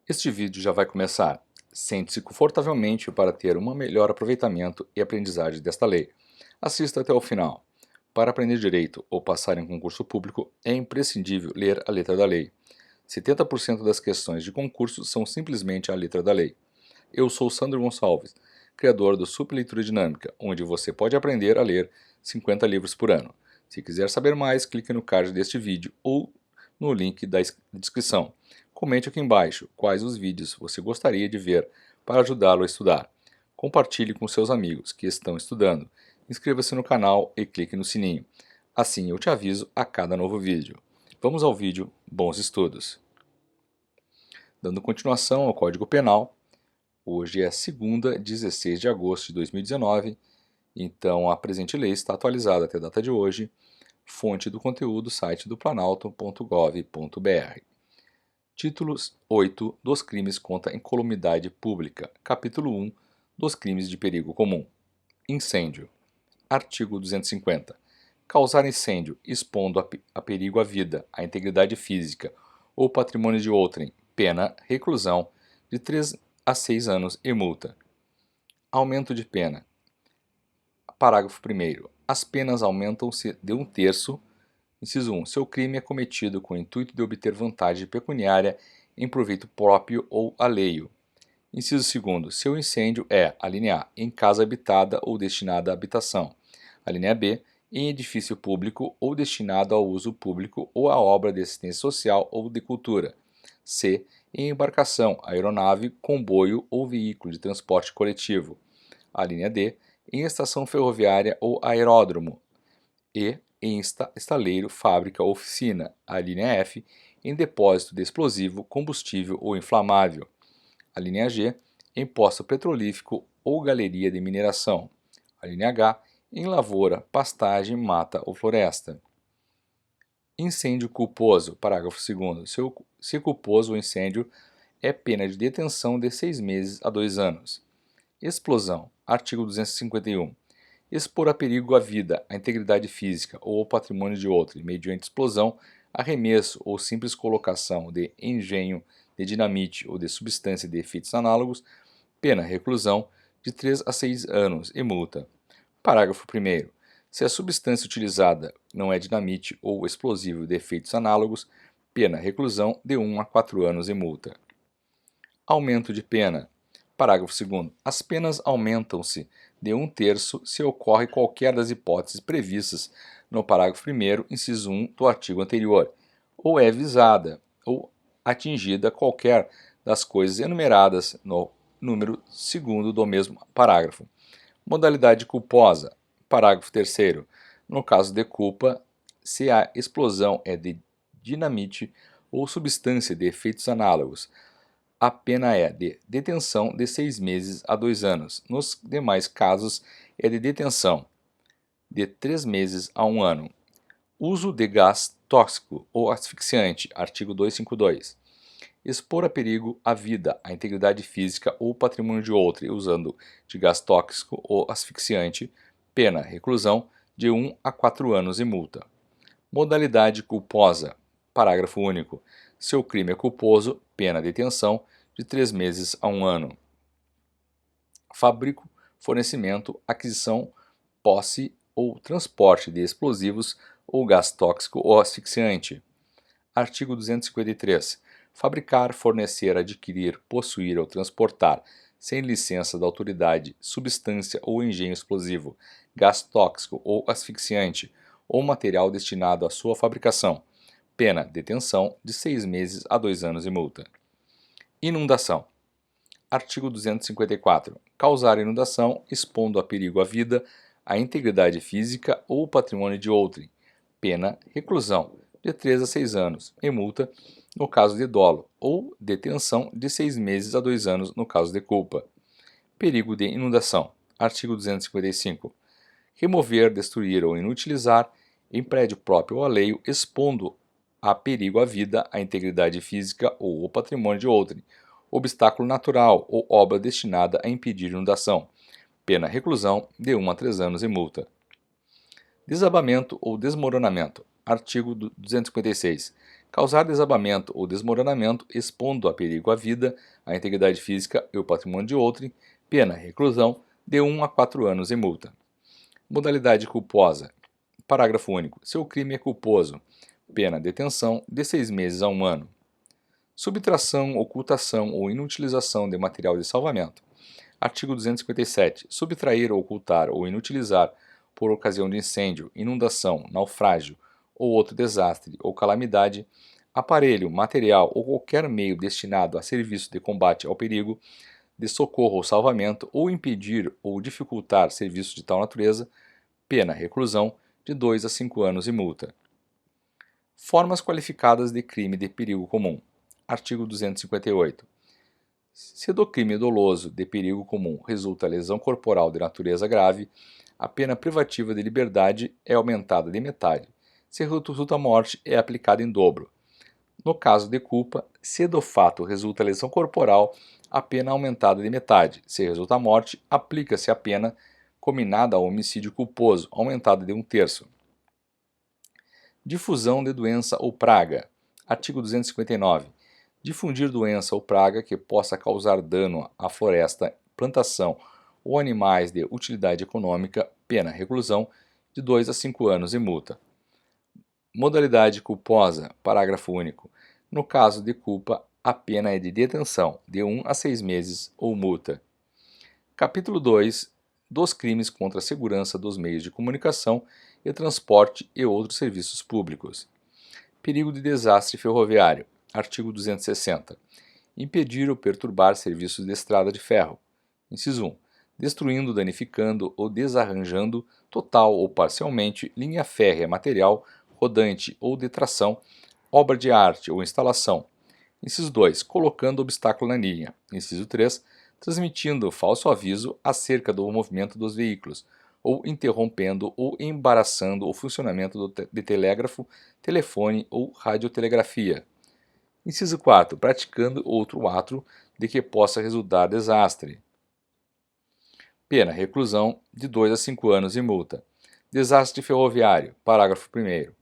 Este vídeo já vai começar. Sente-se confortavelmente para ter um melhor aproveitamento e aprendizagem desta lei. Assista até o final. Para aprender direito ou passar em concurso público, é imprescindível ler a letra da lei. 70% das questões de concurso são simplesmente a letra da lei. Eu sou Sandro Gonçalves, criador do Super Leitura Dinâmica, onde você pode aprender a ler 50 livros por ano. Se quiser saber mais, clique no card deste vídeo ou no link da descrição. Comente aqui embaixo quais os vídeos você gostaria de ver para ajudá-lo a estudar. Compartilhe com seus amigos que estão estudando. Inscreva-se no canal e clique no sininho. Assim eu te aviso a cada novo vídeo. Vamos ao vídeo. Bons estudos! Dando continuação ao Código Penal, hoje é segunda, 16 de agosto de 2019, então a presente lei está atualizada até a data de hoje. Fonte do conteúdo, site do planalto.gov.br. Títulos 8 dos crimes contra a incolumidade pública. Capítulo 1 dos crimes de perigo comum. Incêndio. Artigo 250. Causar incêndio expondo a perigo a vida, a integridade física ou patrimônio de outrem, pena, reclusão de 3 a 6 anos e multa. Aumento de pena. Parágrafo 1º. As penas aumentam-se de 1/3. Inciso 1. Seu crime é cometido com o intuito de obter vantagem pecuniária em proveito próprio ou alheio. Inciso 2. Seu incêndio é, alínea A, em casa habitada ou destinada à habitação. Alínea B, em edifício público ou destinado ao uso público ou a obra de assistência social ou de cultura. C, em embarcação, aeronave, comboio ou veículo de transporte coletivo. Alínea D, em estação ferroviária ou aeródromo. E, em estaleiro, fábrica ou oficina. A linha F, em depósito de explosivo, combustível ou inflamável. A linha G, em poço petrolífero ou galeria de mineração. A linha H, em lavoura, pastagem, mata ou floresta. Incêndio culposo. Parágrafo 2º. Se culposo o incêndio, é pena de detenção de 6 meses a 2 anos. Explosão. Artigo 251. Expor a perigo a vida, a integridade física ou o patrimônio de outro, mediante explosão, arremesso ou simples colocação de engenho de dinamite ou de substância de efeitos análogos, pena reclusão de 3 a 6 anos e multa. Parágrafo 1º. Se a substância utilizada não é dinamite ou explosivo de efeitos análogos, pena reclusão de 1 a 4 anos e multa. Aumento de pena. Parágrafo 2º. As penas aumentam-se de 1/3 se ocorre qualquer das hipóteses previstas no parágrafo 1º, inciso 1 do artigo anterior, ou é visada ou atingida qualquer das coisas enumeradas no número 2º do mesmo parágrafo. Modalidade culposa. Parágrafo 3º. No caso de culpa, se a explosão é de dinamite ou substância de efeitos análogos, a pena é de detenção de 6 meses a 2 anos. Nos demais casos, é de detenção de 3 meses a 1 ano. Uso de gás tóxico ou asfixiante. Artigo 252. Expor a perigo a vida, a integridade física ou patrimônio de outro usando de gás tóxico ou asfixiante. Pena, reclusão de 1 a 4 anos e multa. Modalidade culposa. Parágrafo único. Seu crime é culposo, pena detenção de 3 meses a 1 ano. Fabrico, fornecimento, aquisição, posse ou transporte de explosivos ou gás tóxico ou asfixiante. Artigo 253. Fabricar, fornecer, adquirir, possuir ou transportar, sem licença da autoridade, substância ou engenho explosivo, gás tóxico ou asfixiante, ou material destinado à sua fabricação. Pena, detenção de 6 meses a 2 anos e multa. Inundação. Artigo 254. Causar inundação expondo a perigo a vida, a integridade física ou patrimônio de outrem. Pena, reclusão de 3 a 6 anos e multa no caso de dolo, ou detenção de 6 meses a 2 anos no caso de culpa. Perigo de inundação. Artigo 255. Remover, destruir ou inutilizar em prédio próprio ou alheio, expondo a perigo a vida, a integridade física ou o patrimônio de outrem, obstáculo natural ou obra destinada a impedir inundação. Pena reclusão de 1 a 3 anos e multa. Desabamento ou desmoronamento. Artigo 256. causar desabamento ou desmoronamento expondo a perigo a vida, a integridade física e o patrimônio de outrem, pena reclusão de 1 a 4 anos e multa. Modalidade culposa. Parágrafo único. Se o crime é culposo, pena detenção de 6 meses a 1 ano. Subtração, ocultação ou inutilização de material de salvamento. Artigo 257. Subtrair, ocultar ou inutilizar, por ocasião de incêndio, inundação, naufrágio ou outro desastre ou calamidade, aparelho, material ou qualquer meio destinado a serviço de combate ao perigo, de socorro ou salvamento, ou impedir ou dificultar serviços de tal natureza, pena reclusão de 2 a 5 anos e multa. Formas qualificadas de crime de perigo comum. Artigo 258. Se do crime doloso de perigo comum resulta lesão corporal de natureza grave, a pena privativa de liberdade é aumentada de metade. Se resulta morte, é aplicada em dobro. No caso de culpa, se do fato resulta lesão corporal, a pena é aumentada de metade. Se resulta morte, aplica-se a pena cominada ao homicídio culposo, aumentada de 1/3. Difusão de doença ou praga. Artigo 259. Difundir doença ou praga que possa causar dano à floresta, plantação ou animais de utilidade econômica, pena reclusão de 2 a 5 anos e multa. Modalidade culposa. Parágrafo único. No caso de culpa, a pena é de detenção de 1 a 6 meses ou multa. Capítulo 2 dos crimes contra a segurança dos meios de comunicação e transporte e outros serviços públicos. Perigo de desastre ferroviário. Artigo 260. Impedir ou perturbar serviços de estrada de ferro. Inciso 1. Destruindo, danificando ou desarranjando, total ou parcialmente, linha férrea, material, rodante ou de tração, obra de arte ou instalação. Inciso 2. Colocando obstáculo na linha. Inciso 3. Transmitindo falso aviso acerca do movimento dos veículos, ou interrompendo ou embaraçando o funcionamento de telégrafo, telefone ou radiotelegrafia. Inciso 4. Praticando outro ato de que possa resultar desastre. Pena reclusão de 2 a 5 anos e multa. Desastre ferroviário. Parágrafo 1º.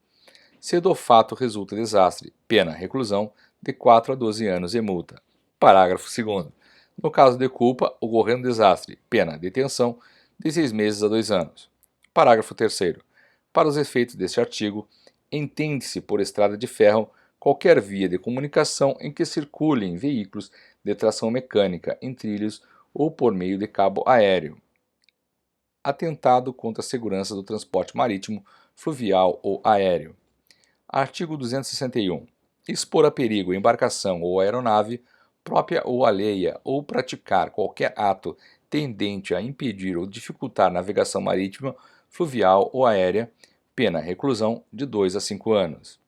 Se do fato resulta desastre, pena reclusão de 4 a 12 anos e multa. Parágrafo 2º. No caso de culpa, ocorrendo desastre, pena detenção de 6 meses a 2 anos. Parágrafo 3º. Para os efeitos deste artigo, entende-se por estrada de ferro qualquer via de comunicação em que circulem veículos de tração mecânica em trilhos ou por meio de cabo aéreo. Atentado contra a segurança do transporte marítimo, fluvial ou aéreo. Artigo 261. Expor a perigo embarcação ou aeronave, própria ou alheia, ou praticar qualquer ato tendente a impedir ou dificultar navegação marítima, fluvial ou aérea, pena reclusão de 2 a 5 anos.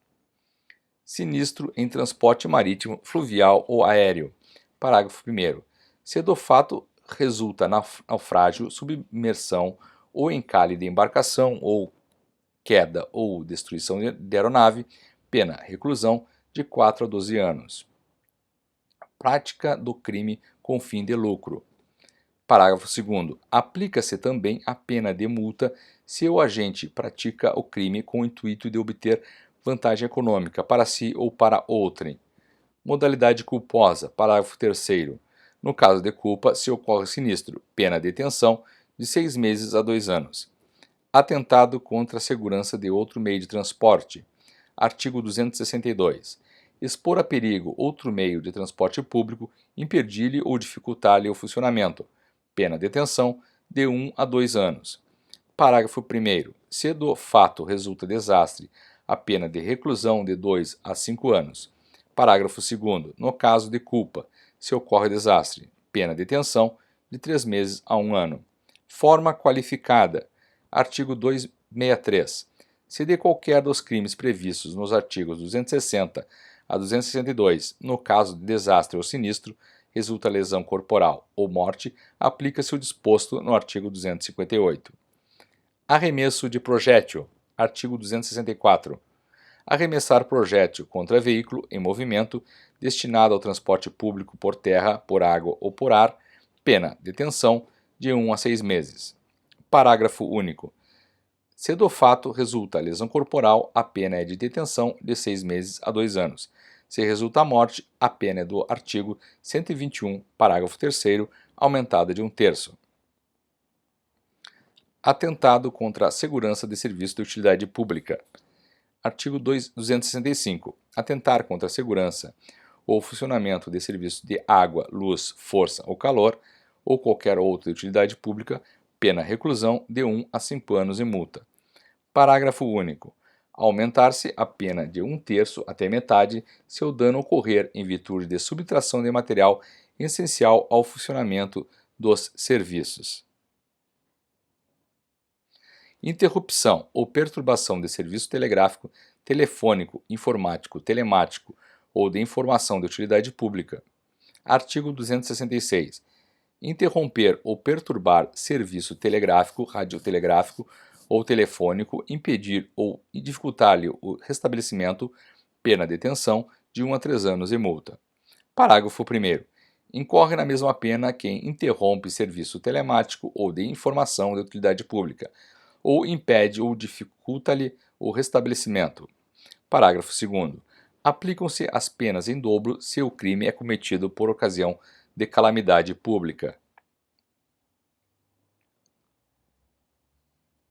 Sinistro em transporte marítimo, fluvial ou aéreo. Parágrafo 1º. Se do fato resulta naufrágio, submersão ou encalhe de embarcação ou queda ou destruição de aeronave, pena reclusão de 4 a 12 anos. Prática do crime com fim de lucro. Parágrafo 2º. Aplica-se também a pena de multa se o agente pratica o crime com o intuito de obter vantagem econômica para si ou para outrem. Modalidade culposa. Parágrafo 3º. No caso de culpa, se ocorre sinistro, pena de detenção de 6 meses a 2 anos. Atentado contra a segurança de outro meio de transporte. Artigo 262. Expor a perigo outro meio de transporte público, impedir-lhe ou dificultar-lhe o funcionamento. Pena de detenção de 1 a 2 anos. Parágrafo 1º. Se do fato resulta desastre, a pena de reclusão de 2 a 5 anos. Parágrafo 2º. No caso de culpa, se ocorre desastre, pena de detenção de 3 meses a 1 ano. Forma qualificada. Artigo 263. Se de qualquer dos crimes previstos nos artigos 260 a 262, no caso de desastre ou sinistro, resulta lesão corporal ou morte, aplica-se o disposto no artigo 258. Arremesso de projétil. Artigo 264. Arremessar projétil contra veículo em movimento destinado ao transporte público por terra, por água ou por ar, pena detenção de 1 a 6 meses. Parágrafo único. Se do fato resulta lesão corporal, a pena é de detenção de 6 meses a 2 anos. Se resulta morte, a pena é do artigo 121, parágrafo 3º, aumentada de 1/3. Atentado contra a segurança de serviço de utilidade pública. Artigo 265. Atentar contra a segurança ou funcionamento de serviço de água, luz, força ou calor, ou qualquer outra utilidade pública, pena reclusão de 1 a 5 anos e multa. Parágrafo único. Aumentar-se a pena de 1/3 até metade se o dano ocorrer em virtude de subtração de material essencial ao funcionamento dos serviços. Interrupção ou perturbação de serviço telegráfico, telefônico, informático, telemático ou de informação de utilidade pública. Artigo 266. Interromper ou perturbar serviço telegráfico, radiotelegráfico ou telefônico, impedir ou dificultar-lhe o restabelecimento, pena detenção de 1 a 3 anos e multa. Parágrafo 1º. Incorre na mesma pena quem interrompe serviço telemático ou de informação de utilidade pública, ou impede ou dificulta-lhe o restabelecimento. Parágrafo 2º. Aplicam-se as penas em dobro se o crime é cometido por ocasião de calamidade pública.